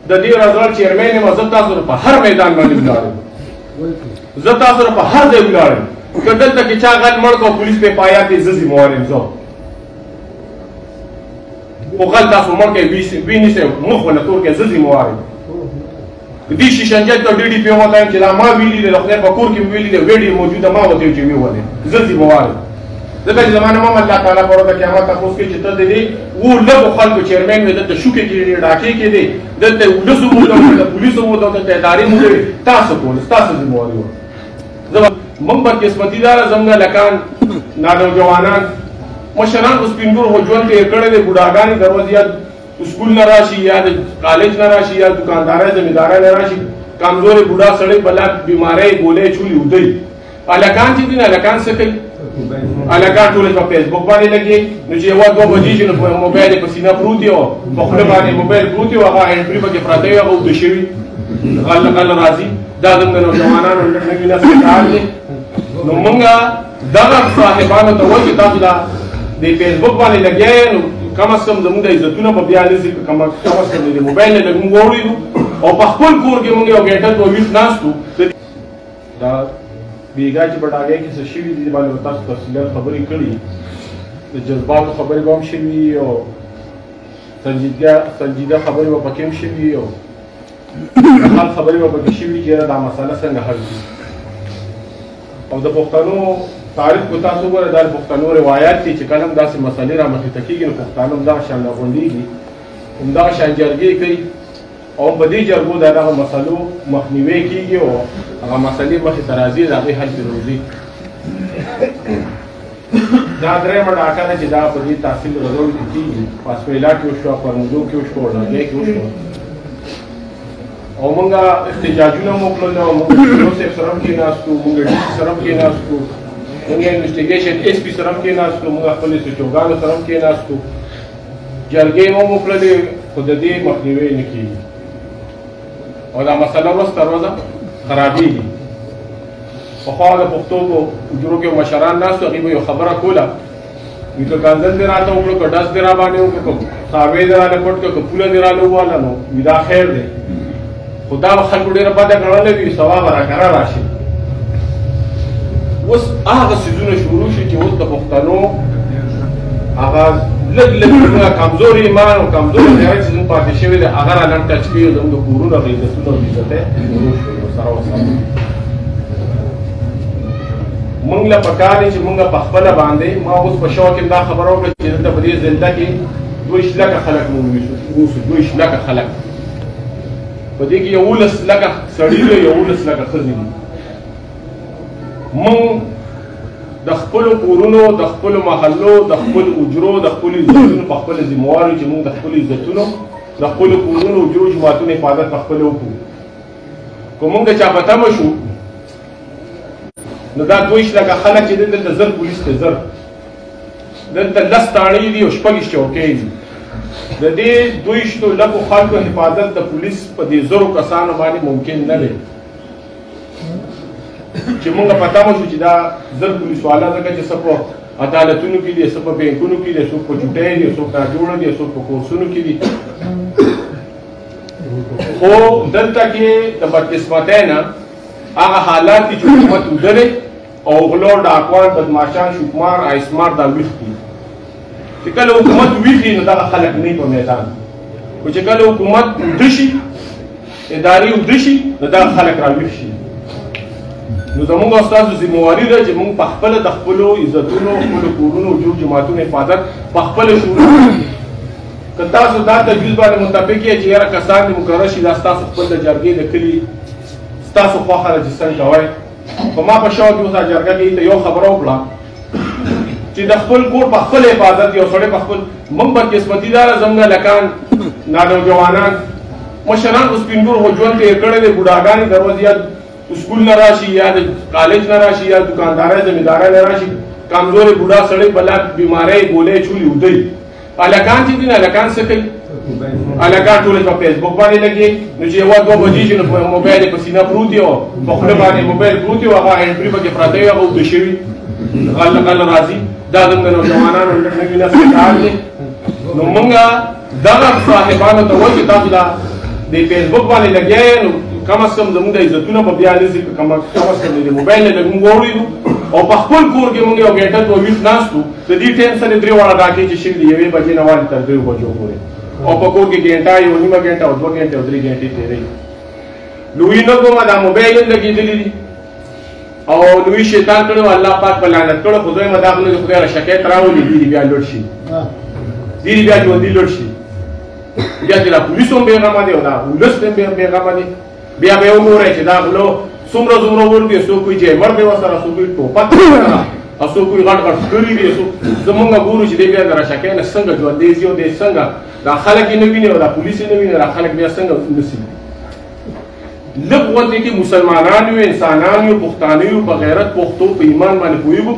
د دې راځل چیرمن یم زه تاسو په هر میدان باندې ولاړم زه تاسو په هر ځای ولاړم که دلته کې چا غل مړ کو پولیس په پایا کې زه ذمہوار یم زه خو غل تاسو مړ کې ویني سه مخ ولا تور کې زه ذمہوار یم دې شیشنجه ته ډی ډی پی مو ته چې لا ما ویلي د خپل په کور کې ویلي د ویډیو موجوده ما وته چې ویولې زه ذمہوار یم ځکه چې زمانه ما الله تعالی پر د قیامت تاسو کې چې ته دې و له خلکو چیرمن وي د شوکې کې ډاکې کې دي دلته ولسو مو د پولیسو مو د ادارې مو تاسو کول تاسو ذمہوار یو موږ په قسمتي دار زموږ لکان نوجوانان مشران اوس پینګور هو ژوند کې کړه د بډاګانې دروازې سکول نه راشي یا د کالج نه راشي یا دکاندارای زمیندارای نه راشي کمزورې بوډا سړی بلا بیماری ګولې چولې ودی الکان چې دي نه الکان څه کوي الکان ټول په فیسبوک باندې لګي نو چې یو دوه بجې چې په موبایل په سینه پروت یو په خپل باندې موبایل پروت یو هغه انټری پکې پراته یو هغه د شوی غل راځي دا د نوجوانانو نوی نسل کار دی نو مونږه دغه صاحبانو ته وایو چې تاسو دا د فیسبوک باندې لګیاي نو کم از کم زموږ د عزتونه په بیا لسی کم از کم د موبایل نه لږ موږ واورېدو او په خپل کور کې موږ یو ګنټه دوه ویښ ناستو دا بیګا چې بډاګۍ کې څه شوي دي باندې تاسو تفصیلات خبرې کړي د جذباتو خبرې به هم شوي او سنجیده خبرې به پکې هم شوي او حال خبرې به پکې شوي چې دا مسله څنګه حل کړي او د پښتنو تاریخ کو تاسو ګوره دا پښتنو روایت دي چې کله هم داسې مسلې رامخې ته کېږي نو پښتانه همدغه شان راغونډېږي همدغه شان جرګې کوي او په دې جرګو د دغه مسلو مخنیوی کېږي او هغه مسلې مخې ته راځي د هغې حل پرې روځي دا درېیمه ډاکه ده چې دا په دې تحصیل رضول کې کېږي په اسپیلا کې وشوه په ارمدو کې وشوه وړاندې کې وشوه او مونږه احتجاجونه مو کړل او مونږ صاحب سره هم کېناستو مونږ ډي سي سره هم کېناستو مونږ انویسټیګیشن ایس پي سره هم کېناستو مونږ خپل سچوګانو سره هم کېناستو جرګې مو کړلې خو د دې مخنیوی نه کېږي او دا مسله ورځ تر ورځه خرابېږي پخوا د پښتو په حجرو کې مشران ناستو هغوی به یو خبره کوله وي که کنځل دې راته وکړو که ډز دې را باندې وکړو که څاروی دې راله پټ کړه که پوله دې راله وواله نو وي دا خیر دی خو دا به خلکو ډېره بده ګڼلې وي سبا به راکره راشي اوس هغه څیزونه شروع شي چې اوس د پښتنو هغه لږ کمزور ایمان او کمزور غیرت چې زموږ پاتې شوي دی هغه را لنډ ټچ کوي زموږ د کورونو هغه عزتونه او عزتۍ شروع شوي سره ورسره مونږ له پکار دی چې مونږ په خپله باندې ما اوس په شو کې دا خبره وکړه چې دلته په دې زلده کې 2 لکه خلک مونږ اوسو 2 لکه خلک په دې کې 11 لکه سړي دي 11 لکه ښځې دي مونږ د خپلو کورونو د خپلو محلو د خپلو اجرو د خپلو عزتونو په خپله ذمهوار یو چې مونږ د خپلو عزتونو د خپلو کورونو اجرو جماعتونو حفاظت په خپله وکړو که مونږ چا په تمه شو نو دا 2 لکه خلک چې دلته زر پولیس ته زر دلته 10 تاڼې دي او 6 چوکۍ دي د دې 2 لکو خلکو حفاظت د پولیس په دې زرو کسانو باندې ممکن نه دی چې موږ پته مو شو چې دا زر پولیس والا ځکه چې څه په عدالتونو کې دي څه په بینکونو کې دي څوک په چوټۍ دي څوک ناجوړه دي څوک په کورسونو کې دي خو دلته کې د بدقسمتۍ نه هغه حالات دي چې حکومت ودرې او غلو ډاکوان بدماشان شوکمار ایسمار دا ویښ دي چې کله حکومت ویښي نو دغه خلک نه په میدان خو چې کله حکومت وده شي ادارې وده شي نو دغه خلک راویښ شي نو زموږ او ستاسو ذمهواري ده چې موږ په خپله د خپلو عزتونو خپلو کورونو جوړ جماعتونو حفاظت په خپله شروع کړو که تاسو دا تجویز باندې متفق یې چې یاره کسان دې مقرر شي دا ستاسو خپل د جرګې د کلي ستاسو خوښه ده چې څنګه کوئ خو ما په شوق کې اوس جرګه کې ته یو خبره وکړه چې د خپل کور په خپل حفاظت یو سړی په خپل موږ بدقسمتي داره زموږ لکان نوجوانان مشران اوس پینګور هو ژوند تېر کړی دی بوډاګانې دروازې سکول نه راشي یا د کالج نه راشي یا دکاندارای زمیندارای نه راشي کمزورې بوډا سړی بلا بیماری ګولۍ چولې ودی الکان چې دي نه الکان څه کوي الکان ټول په فیسبوک باندې لګي نو چې یو دوه بجې چې موبایل په سینه پروت یو په خپل باندې موبایل پروت یو هغه انټری پکې پراته یو هغه ود شوي غل راځي دا د نوجوانانو نوی نسل کار دی نو مونږه دغه صاحبانو ته وایو چې تاسو دا د د فیسبوک باندې لګیا یې نو کم از کم زموږ د عزتونه به بیا نه ځي کم از کم د موبایل نه لږ موږ واورېدو او په خپل کور کې موږ یو ګنټه دوه ویښ ناست وو د دې ټایم سره درې واړه ډاکې چې شوي د یوې بجې نه والې تر دریو بجو پورې او په کور کې ګنټه یو نیمه ګنټه او دوه ګنټې او درې ګنټې تېروي لوی نه کومه دا موبایل هم لګېدلي دي او لوی شیطان کړی و الله پاک په لعنت کړو خو دویمه دا خو نه د خدای را شکایت راولي دي بیا لوړ شي دي بیا ژوندي لوړ شي بیا چې دا پولیس هم بېغمه دی او دا ولس هم بېغمه دی بیا به یې وګورئ چې دا غلو څومره ورکړي څوک وایي چې مړ دی ورسره څوک وایي ټوپک ورسره او څوک وایي غټ غټ ښکري دي زمونږ ګورو چې دی بیا د راشکۍ نه څنګه ژوندی ځي او دی څنګه دا خلک یې نه ویني او دا پولیس یې نه ویني دا خلک بیا څنګه نسي لږ غوندې کې مسلمانان یو انسانان یو پښتانه یو په غیرت پښتو په ایمان باندې پوهېږو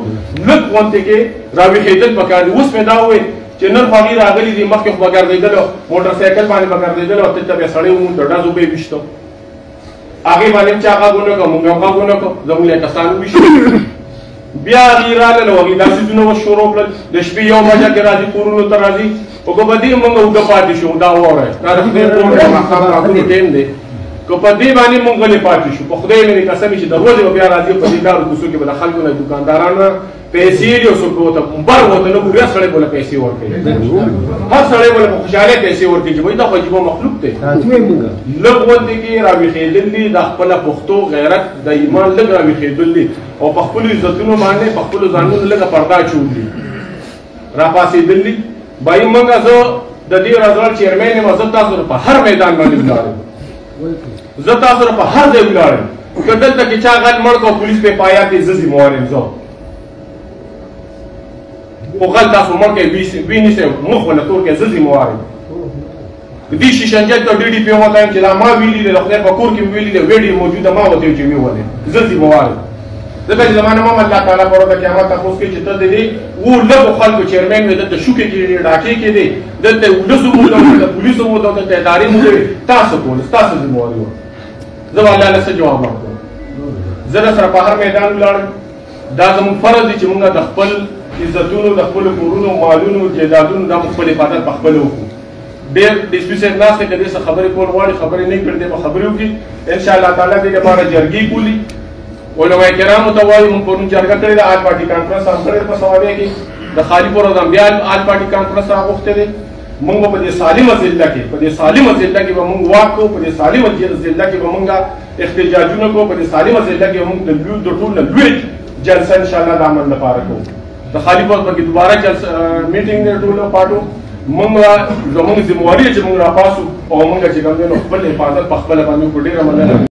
لږ غوندې کې راویښېدل پکار دي اوس مې دا وویل چې نن خو هغې راغلي دي مخکې خو به ګرځېدل موټر سایکل باندې به ګرځېدل او دلته بیا سړی وموند د ډزو به یې ویشته هغې باندې هم چا غږ ونه کړه مونږ هم غږ ونه کړه زموږ له کسان وویشتو بیا هغې راغلل او هغې دا څیزونه وشروع کړل د شپې یو بجه کې راځي کورونو ته راځي خو که په دې مونږ اوږده پاتې شو دا واورئ دا د خدای کور د ماښام راغلو ټایم دی که په دې باندې مونږ غلې پاتې شو په خدای مې قسم چې د ورځې به بیا راځي په دې لارو کوڅو کې به د خلکو نه دوکاندارانو پیسې دي او څوک به ورته بر ورته نه ګوري هر سړی به له پیسې ورکوي هر سړی به له په خوشحالۍ پیسې ورکوي چې وایي دا خو عجیبه مخلوق دی لږ غوندې کې راویښېدل دي د خپله پښتو غیرت د ایمان لږ راویښېدل دي او په خپلو عزتونو باندې په خپلو ځانونو لږه پرده اچول دي راپاڅېدل دي بایي موږ زه د دې رضوان چیرمین یم زه تاسو په هر میدان باندې ولاړ یم زه تاسو په هر ځای ولاړ یم که دلته کې چا غل مړ کړو پولیس پې پایات یې زه ذموار یم زه خو غل تاسو مړ کړئ ویې نیسئ مخ ونه تور کړئ زه ذموار یم دې شیشنجت ته ډي ډي پي وته یم چې دا ما ویلي دی د خدای په کور کې مې ویلي دی ویډیو موجوده ما ورته چې مې ولې زه ذموار یم ځکه چې زما نه هم الله تعالی په ورځ د قیامت تپوس کوي چې ته د دې اوو لږو خلکو چیرمین وې دلته شوکې کېدې ډاکې کېدې دلته ولس وموده دلته پولیس وموده دلته ادارې موده تاسو کول ستاسو ذمواري وه زه به الله له څه جواب ورکړم زه درسره په هر میدان ولاړم دا زموږ فرض دی چې موږ د خپل عزتونو د خپلو کورونو مالونو جایدادونو دا موږ خپل حفاظت په خپله وکړو ډېر ډي سي پي صاحب ناست دی که دې څه خبرې کول غواړي خبرې نه کړي دی به خبرې وکړي انشاءالله تعالی دې لپاره جرګې کولي علماء کرامو ته وایي موږ پرون جرګه کړې ده آل پارټي کانفرنس هم کړې ده په سوابیا کې د خالي پروز هم بیا آل پارټي کانفرنس راغوښتی دی موږ به په دې سالمه ضلع کې په دې سالمه ضلع کې به موږ واک کوو په دې سالمه ضلع کې به موږ احتجاجونه کوو په دې سالمه ضلع کې به موږ د ټول نه لوی جلسه انشاءالله د عمل لپاره کوو د خالي پروز په کې دوباره جلسه میټینګ دی ټولو پاټو موږ زموږ ذمواري چې موږ راپاسو او موږ چې کوم دی نو خپل حفاظت په خپله باندې وکړو ډېره مننه